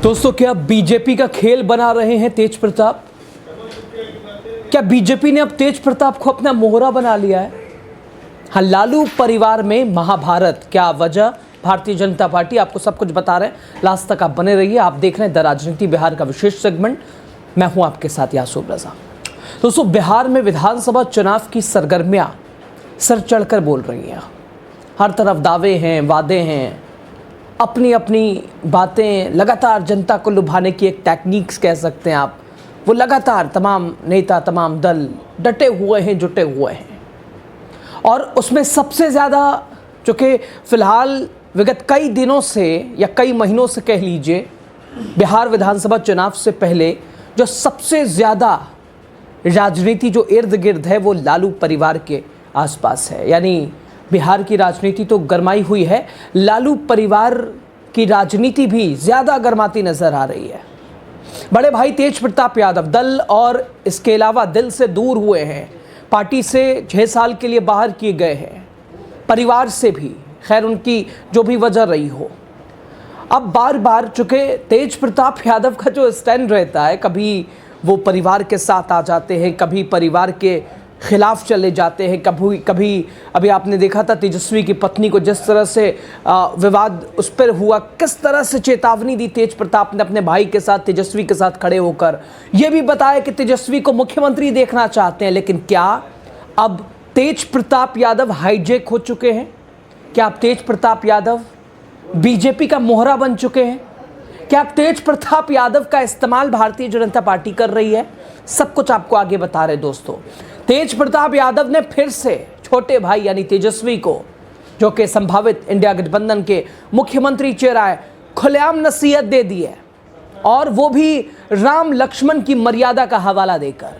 दोस्तों, क्या बीजेपी का खेल बना रहे हैं तेज प्रताप? क्या बीजेपी ने अब तेज प्रताप को अपना मोहरा बना लिया है? हाँ, लालू परिवार में महाभारत, क्या वजह? भारतीय जनता पार्टी आपको सब कुछ बता रहे हैं। लास्ट तक आप बने रहिए। आप देख रहे हैं द राजनीति बिहार का विशेष सेगमेंट। मैं हूं आपके साथ यासूब रजा। दोस्तों, बिहार में विधानसभा चुनाव की सरगर्मियां सर चढ़कर बोल रही हैं। हर तरफ दावे हैं, वादे हैं, अपनी अपनी बातें, लगातार जनता को लुभाने की एक टेक्निक्स कह सकते हैं आप। वो लगातार तमाम नेता, तमाम दल डटे हुए हैं, जुटे हुए हैं। और उसमें सबसे ज़्यादा जो कि फ़िलहाल विगत कई दिनों से या कई महीनों से कह लीजिए, बिहार विधानसभा चुनाव से पहले जो सबसे ज़्यादा राजनीति जो इर्द गिर्द है वो लालू परिवार के आसपास है। यानी बिहार की राजनीति तो गरमाई हुई है, लालू परिवार की राजनीति भी ज़्यादा गरमाती नज़र आ रही है। बड़े भाई तेज प्रताप यादव दल और इसके अलावा दिल से दूर हुए हैं, पार्टी से 6 साल के लिए बाहर किए गए हैं, परिवार से भी, खैर उनकी जो भी वजह रही हो। अब बार बार चूँकि तेज प्रताप यादव का जो स्टैंड रहता है, कभी वो परिवार के साथ आ जाते हैं, कभी परिवार के खिलाफ चले जाते हैं, कभी अभी आपने देखा था तेजस्वी की पत्नी को जिस तरह से विवाद उस पर हुआ, किस तरह से चेतावनी दी तेज प्रताप ने अपने भाई के साथ, तेजस्वी के साथ खड़े होकर। यह भी बताया कि तेजस्वी को मुख्यमंत्री देखना चाहते हैं। लेकिन क्या अब तेज प्रताप यादव हाईजैक हो चुके हैं? क्या अब तेज प्रताप यादव बीजेपी का मोहरा बन चुके हैं? क्या अब तेज प्रताप यादव का इस्तेमाल भारतीय जनता पार्टी कर रही है? सब कुछ आपको आगे बता रहे दोस्तों। तेज प्रताप यादव ने फिर से छोटे भाई यानी तेजस्वी को, जो कि संभावित इंडिया गठबंधन के मुख्यमंत्री चेहरा है, खुलेआम नसीहत दे दी है, और वो भी राम लक्ष्मण की मर्यादा का हवाला देकर।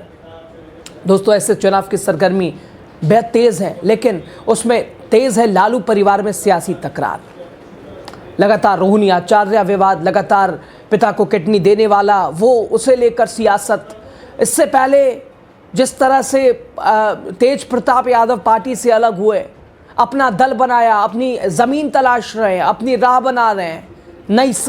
दोस्तों, ऐसे चुनाव की सरगर्मी बेहद तेज है, लेकिन उसमें तेज है लालू परिवार में सियासी तकरार। लगातार रोहिणी आचार्य विवाद, लगातार पिता को किडनी देने वाला वो, उसे लेकर सियासत। इससे पहले जिस तरह से तेज प्रताप यादव पार्टी से अलग हुए, अपना दल बनाया, अपनी ज़मीन तलाश रहे हैं, अपनी राह बना रहे हैं,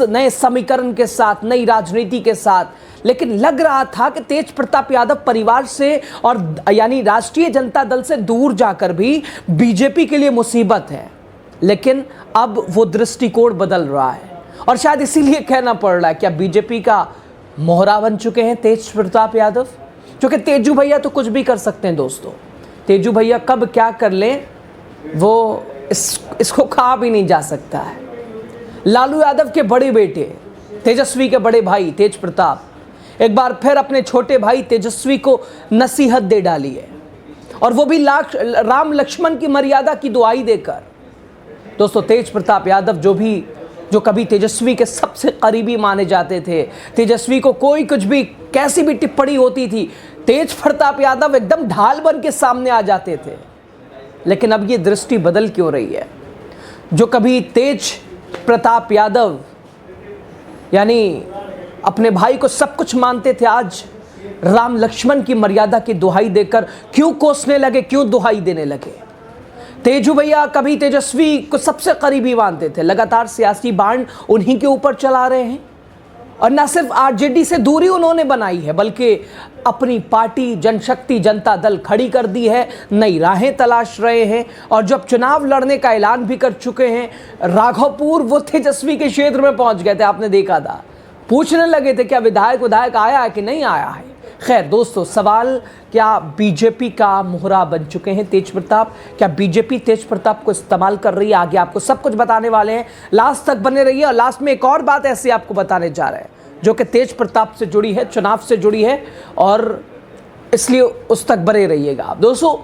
नए समीकरण के साथ, नई राजनीति के साथ। लेकिन लग रहा था कि तेज प्रताप यादव परिवार से और यानी राष्ट्रीय जनता दल से दूर जाकर भी बीजेपी के लिए मुसीबत है। लेकिन अब वो दृष्टिकोण बदल रहा है, और शायद इसीलिए कहना पड़ रहा है, क्या बीजेपी का मोहरा बन चुके हैं तेज प्रताप यादव? क्योंकि तेजू भैया तो कुछ भी कर सकते हैं दोस्तों। तेजू भैया कब क्या कर लें वो इसको कहा भी नहीं जा सकता है। लालू यादव के बड़े बेटे, तेजस्वी के बड़े भाई तेज प्रताप एक बार फिर अपने छोटे भाई तेजस्वी को नसीहत दे डाली है, और वो भी राम लक्ष्मण की मर्यादा की दुआई देकर। दोस्तों, तेज प्रताप यादव जो कभी तेजस्वी के सबसे करीबी माने जाते थे, तेजस्वी को कोई कुछ भी, कैसी भी टिप्पणी होती थी, तेज प्रताप यादव एकदम ढाल बन के सामने आ जाते थे। लेकिन अब ये दृष्टि बदल क्यों रही है? जो कभी तेज प्रताप यादव यानी अपने भाई को सब कुछ मानते थे, आज राम लक्ष्मण की मर्यादा की दुहाई देकर क्यों कोसने लगे, क्यों दुहाई देने लगे? तेजू भैया कभी तेजस्वी को सबसे करीबी मानते थे, लगातार सियासी बाण उन्हीं के ऊपर चला रहे हैं, और न सिर्फ आरजेडी से दूरी उन्होंने बनाई है, बल्कि अपनी पार्टी जनशक्ति जनता दल खड़ी कर दी है, नई राहें तलाश रहे हैं, और जब चुनाव लड़ने का ऐलान भी कर चुके हैं। राघवपुर वो तेजस्वी के क्षेत्र में पहुंच गए थे, आपने देखा था, पूछने लगे थे क्या विधायक आया है कि नहीं आया है। खैर दोस्तों, सवाल, क्या बीजेपी का मोहरा बन चुके हैं तेज प्रताप? क्या बीजेपी तेज प्रताप को इस्तेमाल कर रही है? आगे आपको सब कुछ बताने वाले हैं, लास्ट तक बने रहिए। और लास्ट में एक और बात ऐसी आपको बताने जा रहे हैं जो कि तेज प्रताप से जुड़ी है, चुनाव से जुड़ी है, और इसलिए उस तक बने रहिएगा। दोस्तों,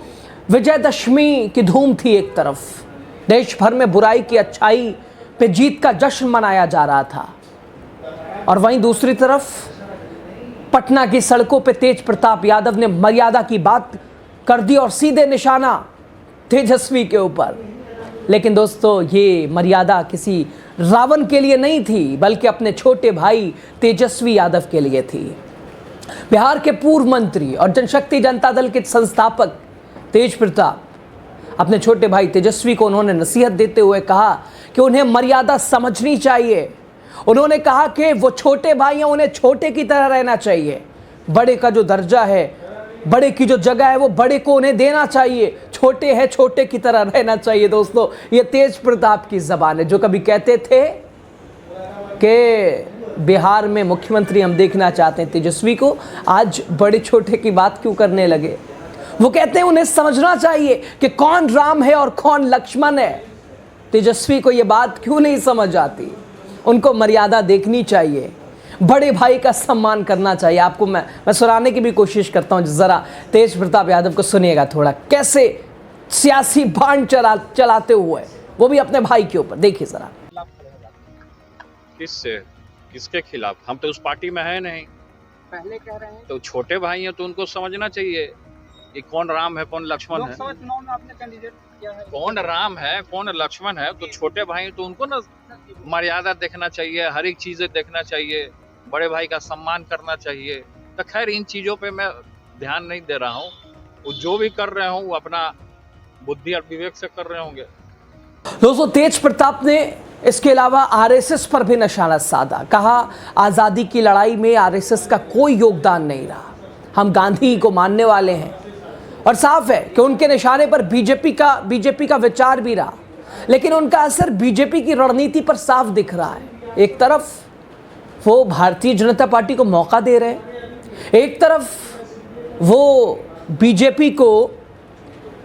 विजयदशमी की धूम थी, एक तरफ देश भर में बुराई की अच्छाई पे जीत का जश्न मनाया जा रहा था, और वहीं दूसरी तरफ पटना की सड़कों पे तेज प्रताप यादव ने मर्यादा की बात कर दी और सीधे निशाना तेजस्वी के ऊपर। लेकिन दोस्तों, ये मर्यादा किसी रावण के लिए नहीं थी, बल्कि अपने छोटे भाई तेजस्वी यादव के लिए थी। बिहार के पूर्व मंत्री और जनशक्ति जनता दल के संस्थापक तेज प्रताप अपने छोटे भाई तेजस्वी को उन्होंने नसीहत देते हुए कहा कि उन्हें मर्यादा समझनी चाहिए, उन्होंने कहा कि वो छोटे भाई हैं, उन्हें छोटे की तरह रहना चाहिए, बड़े का जो दर्जा है, बड़े की जो जगह है वो बड़े को उन्हें देना चाहिए, छोटे हैं छोटे की तरह रहना चाहिए। दोस्तों ये तेज प्रताप की जबान है, जो कभी कहते थे कि बिहार में मुख्यमंत्री हम देखना चाहते हैं तेजस्वी को, आज बड़े छोटे की बात क्यों करने लगे। वो कहते हैं उन्हें समझना चाहिए कि कौन राम है और कौन लक्ष्मण है। तेजस्वी को ये बात क्यों नहीं समझ आती। उनको मर्यादा देखनी चाहिए, बड़े भाई का सम्मान करना चाहिए। आपको मैं सुनाने की भी कोशिश करता हूं, जरा तेज प्रताप यादव को सुनिएगा थोड़ा, कैसे सियासी बाण चलाते हुए, वो भी अपने भाई के ऊपर। देखिए जरा। किससे, किसके खिलाफ? हम तो उस पार्टी में है नहीं। पहले कह रहे हैं तो छोटे भाई हैं तो उनको समझना चाहिए कि कौन राम है कौन लक्ष्मण है। लोकसभा चुनाव में आपने कैंडिडेट किया है, कौन राम है कौन लक्ष्मण है, तो छोटे भाई तो उनको ना मर्यादा देखना चाहिए, हर एक चीजें देखना चाहिए, बड़े भाई का सम्मान करना चाहिए। तो खैर इन चीजों पे मैं ध्यान नहीं दे रहा हूँ, वो जो भी कर रहे हों वो अपना बुद्धि और विवेक से कर रहे होंगे। दोस्तों तेज प्रताप ने इसके अलावा आरएसएस पर भी निशाना साधा, कहा आज़ादी की लड़ाई में आरएसएस का कोई योगदान नहीं रहा, हम गांधी को मानने वाले हैं। और साफ है कि उनके निशाने पर बीजेपी का विचार भी रहा, लेकिन उनका असर बीजेपी की रणनीति पर साफ दिख रहा है। एक तरफ वो भारतीय जनता पार्टी को मौका दे रहे हैं, एक तरफ वो बीजेपी को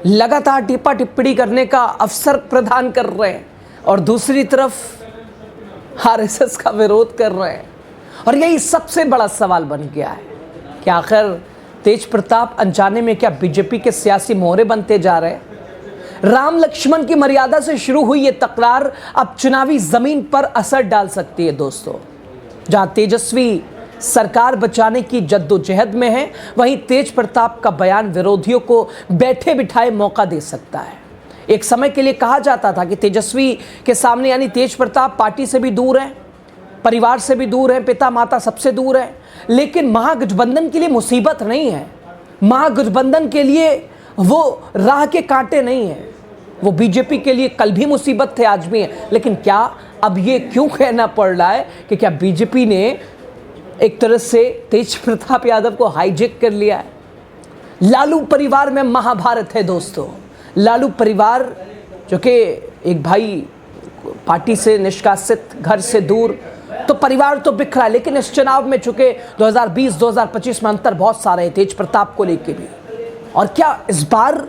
लगातार टिप्पा टिप्पणी करने का अवसर प्रदान कर रहे हैं, और दूसरी तरफ आरएसएस का विरोध कर रहे हैं। और यही सबसे बड़ा सवाल बन गया है कि आखिर तेज प्रताप अनजाने में क्या बीजेपी के सियासी मोहरे बनते जा रहे हैं। राम लक्ष्मण की मर्यादा से शुरू हुई ये तकरार अब चुनावी जमीन पर असर डाल सकती है। दोस्तों जहां तेजस्वी सरकार बचाने की जद्दोजहद में है, वहीं तेज प्रताप का बयान विरोधियों को बैठे बिठाए मौका दे सकता है। एक समय के लिए कहा जाता था कि तेजस्वी के सामने यानी तेज प्रताप पार्टी से भी दूर है, परिवार से भी दूर है, पिता माता सबसे दूर है, लेकिन महागठबंधन के लिए मुसीबत नहीं है। महागठबंधन के लिए वो राह के कांटे नहीं है, वो बीजेपी के लिए कल भी मुसीबत थे, आज भी है। लेकिन क्या अब ये क्यों कहना पड़ रहा है कि क्या बीजेपी ने एक तरह से तेज प्रताप यादव को हाईजेक कर लिया है। लालू परिवार में महाभारत है दोस्तों। लालू परिवार जो कि एक भाई पार्टी से निष्कासित, घर से दूर, तो परिवार तो बिखरा है, लेकिन इस चुनाव में चूंकि 2020-2025 में अंतर बहुत सारे हैं तेज प्रताप को लेके भी। और क्या इस बार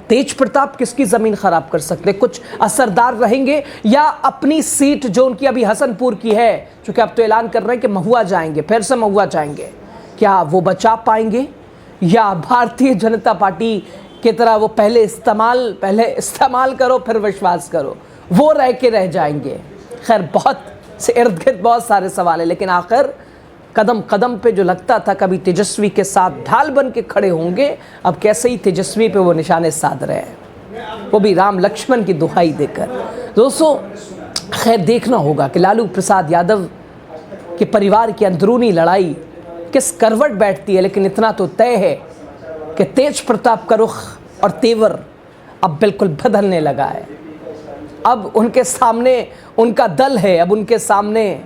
तेज प्रताप किसकी जमीन खराब कर सकते हैं? कुछ असरदार रहेंगे या अपनी सीट जो उनकी अभी हसनपुर की है, चूंकि अब तो ऐलान कर रहे हैं कि महुआ जाएंगे, फिर से महुआ जाएंगे, क्या वो बचा पाएंगे या भारतीय जनता पार्टी की तरह वो पहले इस्तेमाल करो फिर विश्वास करो, वो रह जाएंगे? खैर बहुत से इर्द गिर्द बहुत सारे सवाल है, लेकिन आखिर कदम कदम पे जो लगता था कभी तेजस्वी के साथ ढाल बन के खड़े होंगे, अब कैसे ही तेजस्वी पे वो निशाने साध रहे हैं, वो भी राम लक्ष्मण की दुहाई देकर। दोस्तों खैर देखना होगा कि लालू प्रसाद यादव के परिवार की अंदरूनी लड़ाई किस करवट बैठती है, लेकिन इतना तो तय है कि तेज प्रताप का रुख और तेवर अब बिल्कुल बदलने लगा है। अब उनके सामने उनका दल है, अब उनके सामने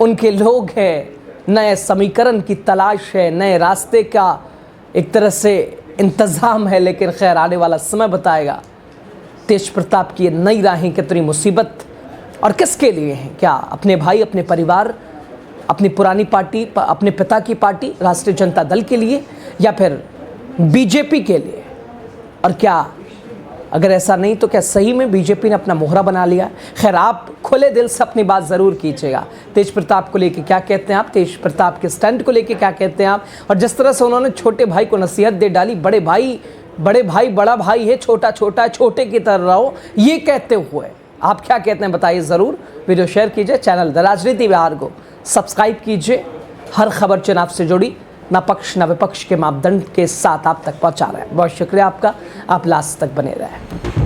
उनके लोग हैं, नए समीकरण की तलाश है, नए रास्ते का एक तरह से इंतज़ाम है। लेकिन खैर आने वाला समय बताएगा तेज प्रताप की ये नई राहें कितनी मुसीबत और किसके लिए हैं। क्या अपने भाई, अपने परिवार, अपनी पुरानी पार्टी, अपने पिता की पार्टी राष्ट्रीय जनता दल के लिए, या फिर बीजेपी के लिए? और क्या अगर ऐसा नहीं तो क्या सही में बीजेपी ने अपना मोहरा बना लिया? खैर आप खुले दिल से अपनी बात ज़रूर कीजिएगा। तेज प्रताप को लेके क्या कहते हैं आप, तेज प्रताप के स्टंट को लेके क्या कहते हैं आप, और जिस तरह से उन्होंने छोटे भाई को नसीहत दे डाली, बड़े भाई बड़ा भाई है, छोटा है, छोटे की तरह रहो, ये कहते हुए आप क्या कहते हैं बताइए ज़रूर। वीडियो शेयर कीजिए, चैनल द राजनीति बिहार को सब्सक्राइब कीजिए। हर खबर चुनाव से जुड़ी न पक्ष न विपक्ष के मापदंड के साथ आप तक पहुंचा रहे हैं। बहुत शुक्रिया आपका, आप लास्ट तक बने रहें।